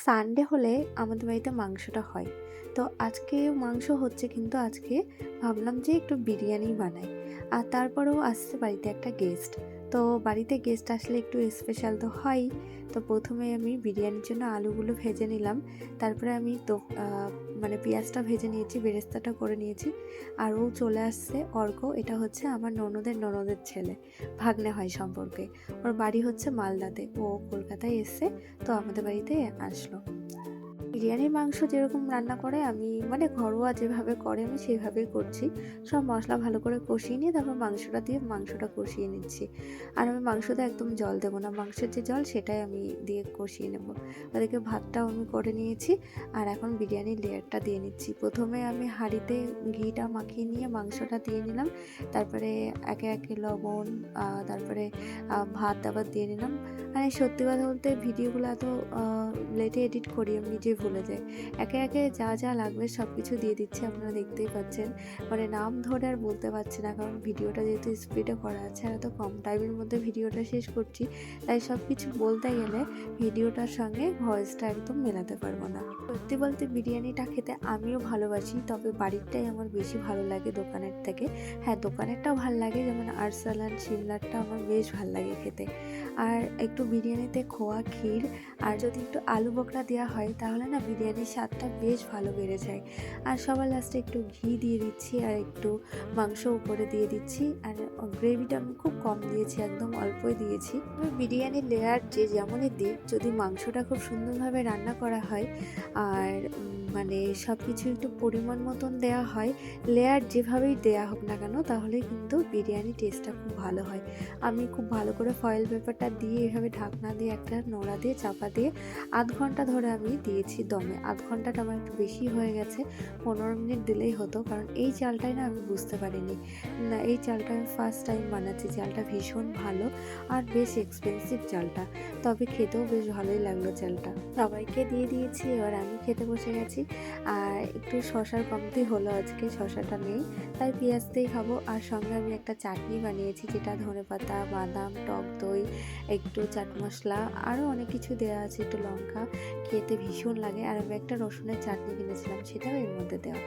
Sunday হলে আমাদের বাড়িতে মাংসটা হয়। তো আজকে মাংস হচ্ছে, কিন্তু আজকে ভাবলাম যে একটু বিরিয়ানি বানাই। আর তারপরেও আসছে বাড়িতে একটা গেস্ট। তো বাড়িতে গেস্ট আসলে একটু স্পেশাল তো হয়ই। তো প্রথমে আমি বিরিয়ানির জন্য আলুগুলো ভেজে নিলাম। তারপরে আমি তো মানে পেঁয়াজটা ভেজে নিয়েছি, বেরেস্তাটা করে নিয়েছি। আর ও চলে আসছে, অর্ক। এটা হচ্ছে আমার ননদের ছেলে, ভাগ্নে হয় সম্পর্কে। ওর বাড়ি হচ্ছে মালদাতে, ও কলকাতায় এসছে, তো আমাদের বাড়িতে আসলো। বিরিয়ানির মাংস যেরকম রান্না করে আমি মানে ঘরোয়া যেভাবে করে আমি সেইভাবেই করছি। সব মশলা ভালো করে কষিয়ে নিয়ে তারপর মাংসটা দিয়ে মাংসটা কষিয়ে নিচ্ছি। আর আমি মাংসতে একদম জল দেবো না, মাংসের যে জল সেটাই আমি দিয়ে কষিয়ে নেব। ওদিকে ভাতটাও আমি করে নিয়েছি। আর এখন বিরিয়ানির লেয়ারটা দিয়ে নিচ্ছি। প্রথমে আমি হাঁড়িতে ঘিটা মাখিয়ে নিয়ে মাংসটা দিয়ে নিলাম। তারপরে একে একে লবণ, তারপরে ভাত আবার দিয়ে নিলাম। মানে সত্যি কথা বলতে ভিডিওগুলো এত লেটে এডিট করি, আমি নিজে ভুলে যাই। একে একে যা যা লাগবে সব কিছু দিয়ে দিচ্ছি, আপনারা দেখতেই পাচ্ছেন। মানে নাম ধরে আর বলতে পারছি না, কারণ ভিডিওটা যেহেতু স্পিডে করা আছে আর এত কম টাইমের মধ্যে ভিডিওটা শেষ করছি, তাই সব কিছু বলতে গেলে ভিডিওটার সঙ্গে ভয়েসটা একদম মেলাতে পারবো না। সত্যি বলতে বিরিয়ানিটা খেতে আমিও ভালোবাসি, তবে বাড়িরটাই আমার বেশি ভালো লাগে দোকানের থেকে। হ্যাঁ, দোকানেরটাও ভালো লাগে, যেমন আরসালান সিমলারটা আমার বেশ ভালো লাগে খেতে। আর একটু বিরিয়ানিতে খোয়া ক্ষীর আর যদি একটু আলু বকরা দেওয়া হয় তাহলে না বিরিয়ানির স্বাদটা বেশ ভালো বেড়ে যায়। আর সবার লাস্টে একটু ঘি দিয়ে দিচ্ছি আর একটু মাংস উপরে দিয়ে দিচ্ছি। আর গ্রেভিটা আমি খুব কম দিয়েছি, একদম অল্পই দিয়েছি। বিরিয়ানির লেয়ার যে যেমনই দিক, যদি মাংসটা খুব সুন্দরভাবে রান্না করা হয় আর মানে সব কিছু একটু পরিমাণ মতন দেওয়া হয়, লেয়ার যেভাবেই দেওয়া হোক না কেন, তাহলে কিন্তু বিরিয়ানি টেস্টটা খুব ভালো হয়। আমি খুব ভালো করে ফয়েল পেপারটা দিয়ে এভাবে ঢাকনা দিয়ে একটা নোড়া দিয়ে চাপা দিয়ে আধ ঘন্টা ধরে আমি দিয়েছি দমে। আধ ঘন্টাটা আমার একটু বেশি হয়ে গেছে, 15 মিনিট দিলেই হতো, কারণ এই চালটাই না আমি বুঝতে পারিনি। না, এই চালটা আমি ফার্স্ট টাইম বানাচ্ছি। চালটা ভীষণ ভালো আর বেশ এক্সপেন্সিভ চালটা, তবে খেতেও বেশ ভালোই লাগলো চালটা। সবাইকে দিয়ে দিয়েছি, এবার আমি খেতে বসে গেছি। আর একটু শশার কমতি হলো, আজকে শশাটা নেই, তাই পেঁয়াজ দিয়েই খাবো। আর সঙ্গে আমি একটা চাটনি বানিয়েছি, যেটা ধনেপাতা, বাদাম, টক দই, একটু চাট মশলা, আরও অনেক কিছু দেওয়া আছে, একটু লঙ্কা, খেতে ভীষণ লাগে। আর আমি একটা রসুনের চাটনি কিনেছিলাম, সেটাও এর মধ্যে দেওয়া।